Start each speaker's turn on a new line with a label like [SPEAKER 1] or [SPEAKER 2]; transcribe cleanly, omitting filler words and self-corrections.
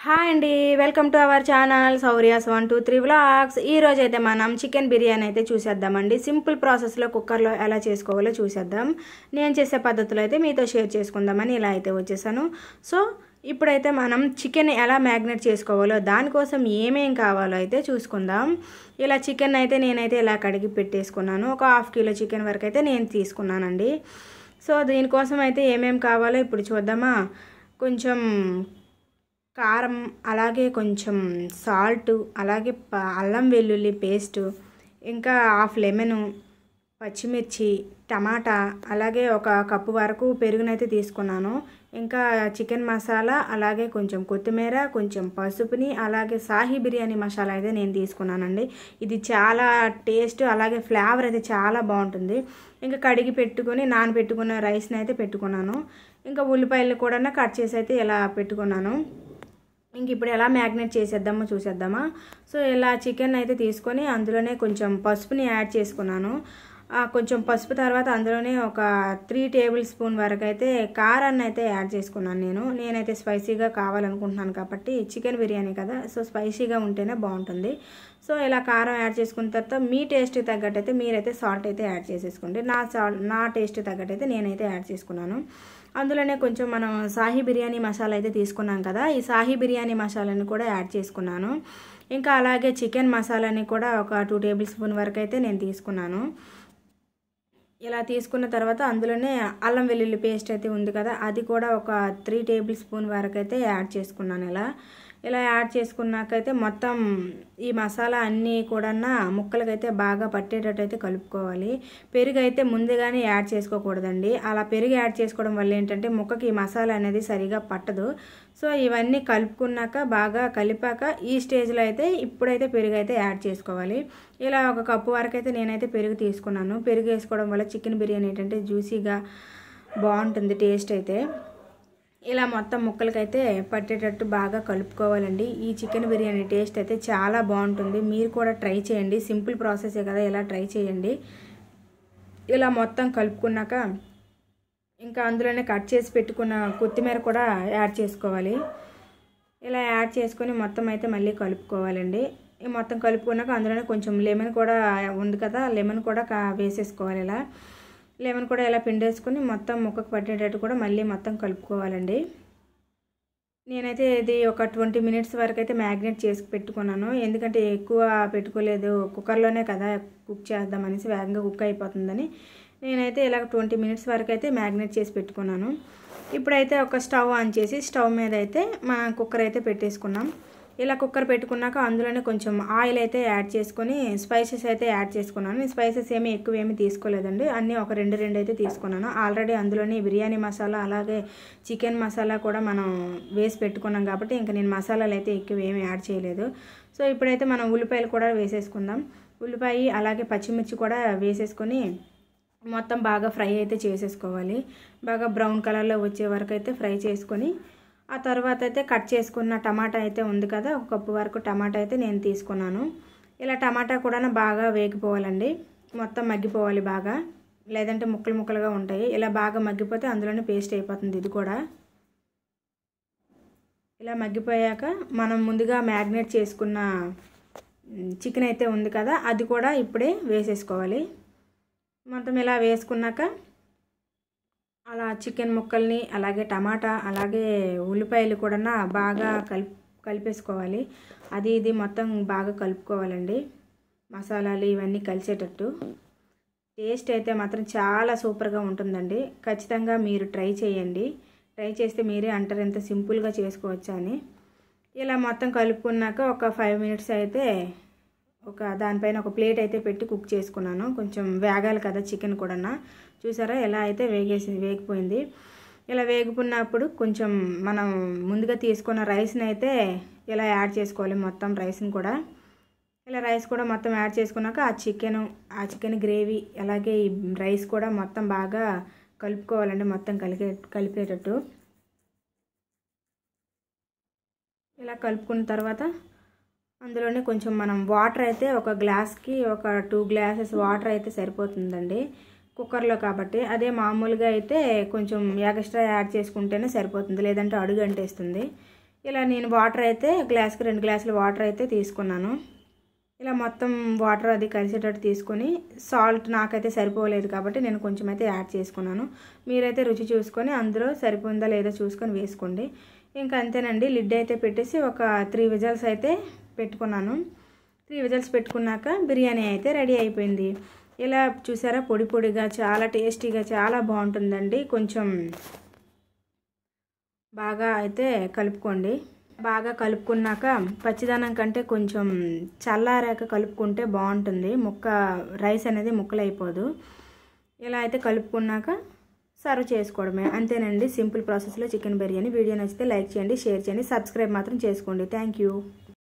[SPEAKER 1] Hi అండి, welcome to our channel సౌర్యాస్ 123 vlogs. ఈ రోజు అయితే మనం చికెన్ బిర్యానీ అయితే చూసేద్దామండి. సింపుల్ ప్రాసెస్లో కుక్కర్లో ఎలా చేసుకోవాలో చూసేద్దాం. నేను చేసే పద్ధతులు అయితే మీతో షేర్ చేసుకుందామని ఇలా అయితే వచ్చేసాను. సో ఇప్పుడైతే మనం చికెన్ ఎలా మ్యాగ్నేట్ చేసుకోవాలో, దానికోసం ఏమేం కావాలో అయితే చూసుకుందాం. ఇలా చికెన్ అయితే నేనైతే ఇలా కడిగి పెట్టేసుకున్నాను. ఒక హాఫ్ కిలో చికెన్ వరకు అయితే నేను తీసుకున్నానండి. సో దీనికోసం అయితే ఏమేం కావాలో ఇప్పుడు చూద్దామా. కొంచెం కారం, అలాగే కొంచెం సాల్ట్, అలాగే అల్లం వెల్లుల్లి పేస్టు, ఇంకా హాఫ్ లెమను, పచ్చిమిర్చి, టమాటా, అలాగే ఒక కప్పు వరకు పెరుగునైతే తీసుకున్నాను. ఇంకా చికెన్ మసాలా, అలాగే కొంచెం కొత్తిమీర, కొంచెం పసుపుని, అలాగే సాహీ బిర్యానీ మసాలా అయితే నేను తీసుకున్నానండి. ఇది చాలా టేస్ట్, అలాగే ఫ్లేవర్ అయితే చాలా బాగుంటుంది. ఇంకా కడిగి పెట్టుకొని నానబెట్టుకున్న రైస్ని అయితే పెట్టుకున్నాను. ఇంకా ఉల్లిపాయలు కూడా కట్ చేసి అయితే ఇలా పెట్టుకున్నాను. ఇంక ఇప్పుడు ఎలా మ్యాగ్నేట్ చేసేద్దామో చూసేద్దామా. సో ఇలా చికెన్ అయితే తీసుకొని అందులోనే కొంచెం పసుపుని యాడ్ చేసుకున్నాను. కొంచెం పసుపు తర్వాత అందులోనే ఒక 3 టేబుల్ స్పూన్ వరకు అయితే కారాన్ని అయితే యాడ్ చేసుకున్నాను. నేనైతే స్పైసీగా కావాలనుకుంటున్నాను కాబట్టి, చికెన్ బిర్యానీ కదా, సో స్పైసీగా ఉంటేనే బాగుంటుంది. సో ఇలా కారం యాడ్ చేసుకున్న తర్వాత మీ టేస్ట్కి తగ్గట్టు అయితే మీరైతే సాల్ట్ అయితే యాడ్ చేసేసుకోండి. నా టేస్ట్కి తగ్గట్టు అయితే నేనైతే యాడ్ చేసుకున్నాను. అందులోనే కొంచెం మనం సాహీ బిర్యానీ మసాలా అయితే తీసుకున్నాం కదా, ఈ సాహీ బిర్యానీ మసాలాని కూడా యాడ్ చేసుకున్నాను. ఇంకా అలాగే చికెన్ మసాలాని కూడా ఒక 2 టేబుల్ స్పూన్ వరకు అయితే నేను తీసుకున్నాను. ఇలా తీసుకున్న తర్వాత అందులోనే అల్లం వెల్లుల్లి పేస్ట్ అయితే ఉంది కదా, అది కూడా ఒక 3 టేబుల్ స్పూన్ వరకు అయితే యాడ్ చేసుకున్నాను. ఇలా యాడ్ చేసుకున్నాకైతే మొత్తం ఈ మసాలా అన్నీ కూడా ముక్కలకైతే బాగా పట్టేటట్టు అయితే కలుపుకోవాలి. పెరుగు అయితే ముందుగానే యాడ్ చేసుకోకూడదండి. అలా పెరుగు యాడ్ చేసుకోవడం వల్ల ఏంటంటే ముక్కకి ఈ మసాలా అనేది సరిగా పట్టదు. సో ఇవన్నీ కలుపుకున్నాక బాగా కలిపాక ఈ స్టేజ్లో అయితే ఇప్పుడైతే పెరుగు అయితే యాడ్ చేసుకోవాలి. ఇలా ఒక కప్పు వరకు అయితే నేనైతే పెరుగు తీసుకున్నాను. పెరుగు వేసుకోవడం వల్ల చికెన్ బిర్యానీ ఏంటంటే జ్యూసీగా బాగుంటుంది టేస్ట్ అయితే. ఇలా మొత్తం ముక్కలకైతే పట్టేటట్టు బాగా కలుపుకోవాలండి. ఈ చికెన్ బిర్యానీ టేస్ట్ అయితే చాలా బాగుంటుంది. మీరు కూడా ట్రై చేయండి. సింపుల్ ప్రాసెసే కదా, ఇలా ట్రై చేయండి. ఇలా మొత్తం కలుపుకున్నాక ఇంకా అందులోనే కట్ చేసి పెట్టుకున్న కొత్తిమీర కూడా యాడ్ చేసుకోవాలి. ఇలా యాడ్ చేసుకొని మొత్తం అయితే మళ్ళీ కలుపుకోవాలండి. ఈ మొత్తం కలుపుకున్నాక అందులోనే కొంచెం లెమన్ కూడా ఉంది కదా, లెమన్ కూడా వేసేసుకోవాలి. ఇలా లెమన్ కూడా ఇలా పిండేసుకొని మొత్తం ముక్కకు పట్టేటట్టు కూడా మళ్ళీ మొత్తం కలుపుకోవాలండి. నేనైతే ఇది ఒక 20 మినిట్స్ వరకు అయితే మ్యాగ్నేట్ చేసి పెట్టుకున్నాను. ఎందుకంటే ఎక్కువ పెట్టుకోలేదు, కుక్కర్లోనే కదా కుక్ చేద్దామనేసి, వేగంగా కుక్ అయిపోతుందని నేనైతే ఇలా 20 మినిట్స్ వరకు అయితే మ్యాగ్నేట్ చేసి పెట్టుకున్నాను. ఇప్పుడైతే ఒక స్టవ్ ఆన్ చేసి స్టవ్ మీద అయితే మనం కుక్కర్ అయితే పెట్టేసుకున్నాం. ఇలా కుక్కర్ పెట్టుకున్నాక అందులోనే కొంచెం ఆయిల్ అయితే యాడ్ చేసుకొని స్పైసెస్ అయితే యాడ్ చేసుకున్నాను. ఈ స్పైసెస్ ఎక్కువ ఏమీ తీసుకోలేదండి, అన్నీ ఒక 2 అయితే తీసుకున్నాను. ఆల్రెడీ అందులోనే బిర్యానీ మసాలా, అలాగే చికెన్ మసాలా కూడా మనం వేసి పెట్టుకున్నాం కాబట్టి ఇంకా నేను మసాలాలు అయితే ఎక్కువ ఏమీ యాడ్ చేయలేదు. సో ఇప్పుడైతే మనం ఉల్లిపాయలు కూడా వేసేసుకుందాం. ఉల్లిపాయ అలాగే పచ్చిమిర్చి కూడా వేసేసుకొని మొత్తం బాగా ఫ్రై అయితే చేసేసుకోవాలి. బాగా బ్రౌన్ కలర్లో వచ్చే వరకు అయితే ఫ్రై చేసుకొని ఆ తర్వాత అయితే కట్ చేసుకున్న టమాటా అయితే ఉంది కదా, ఒక కప్పు వరకు టమాటా అయితే నేను తీసుకున్నాను. ఇలా టమాటా కూడా బాగా వేగిపోవాలండి, మొత్తం మగ్గిపోవాలి బాగా, లేదంటే ముక్కలు ముక్కలుగా ఉంటాయి. ఇలా బాగా మగ్గిపోతే అందులోనే పేస్ట్ అయిపోతుంది. ఇది కూడా ఇలా మగ్గిపోయాక మనం ముందుగా మ్యాగ్నేట్ చేసుకున్న చికెన్ అయితే ఉంది కదా, అది కూడా ఇప్పుడే వేసేసుకోవాలి. మొత్తం ఇలా వేసుకున్నాక అలా చికెన్ ముక్కల్ని, అలాగే టమాటా, అలాగే ఉల్లిపాయలు కూడా బాగా కలిపేసుకోవాలి. అది ఇది మొత్తం బాగా కలుపుకోవాలండి, మసాలాలు ఇవన్నీ కలిసేటట్టు. టేస్ట్ అయితే మాత్రం చాలా సూపర్గా ఉంటుందండి. ఖచ్చితంగా మీరు ట్రై చేయండి. ట్రై చేస్తే మీరే అంటారు ఎంత సింపుల్గా చేసుకోవచ్చా అని. ఇలా మొత్తం కలుపుకున్నాక ఒక 5 మినిట్స్ అయితే దానిపైన ఒక ప్లేట్ అయితే పెట్టి కుక్ చేసుకున్నాను. కొంచెం వేగాలి కదా చికెన్ కూడా. చూసారా ఎలా అయితే వేగిపోయింది. ఇలా వేగుకున్నప్పుడు కొంచెం మనం ముందుగా తీసుకున్న రైస్ని అయితే ఇలా యాడ్ చేసుకోవాలి, మొత్తం రైస్ని కూడా. ఇలా రైస్ కూడా మొత్తం యాడ్ చేసుకున్నాక ఆ చికెన్ గ్రేవీ, అలాగే ఈ రైస్ కూడా మొత్తం బాగా కలుపుకోవాలండి, మొత్తం కలిపేటట్టు. ఇలా కలుపుకున్న తర్వాత అందులోనే కొంచెం మనం వాటర్ అయితే ఒక గ్లాస్కి ఒక 2 గ్లాసెస్ వాటర్ అయితే సరిపోతుందండి కుక్కర్లో కాబట్టి. అదే మామూలుగా అయితే కొంచెం ఎక్స్ట్రా యాడ్ చేసుకుంటేనే సరిపోతుంది, లేదంటే అడుగు అంటేస్తుంది. ఇలా నేను వాటర్ అయితే గ్లాస్కి 2 గ్లాసులు వాటర్ అయితే తీసుకున్నాను. ఇలా మొత్తం వాటర్ అది కలిసేటట్టు తీసుకొని సాల్ట్ నాకైతే సరిపోలేదు కాబట్టి నేను కొంచెం అయితే యాడ్ చేసుకున్నాను. మీరైతే రుచి చూసుకొని అందులో సరిపోయిందా లేదా చూసుకొని వేసుకోండి. ఇంకా అంతేనండి. లిడ్ అయితే పెట్టేసి ఒక 3 విజిల్స్ అయితే పెట్టుకున్నాను. 3 విజిల్స్ పెట్టుకున్నాక బిర్యానీ అయితే రెడీ అయిపోయింది. ఇలా చూసారా పొడి పొడిగా చాలా టేస్టీగా చాలా బాగుంటుందండి. కొంచెం బాగా అయితే కలుపుకోండి. బాగా కలుపుకున్నాక పచ్చిదనం కంటే కొంచెం చల్లారాక కలుపుకుంటే బాగుంటుంది. రైస్ అనేది ముక్కలైపోదు. ఇలా అయితే కలుపుకున్నాక సర్వ్ చేసుకోవడమే. అంతేనండి. సింపుల్ ప్రాసెస్లో చికెన్ బిర్యానీ. వీడియో నచ్చితే లైక్ చేయండి, షేర్ చేయండి, సబ్స్క్రైబ్ మాత్రం చేసుకోండి. Thank you.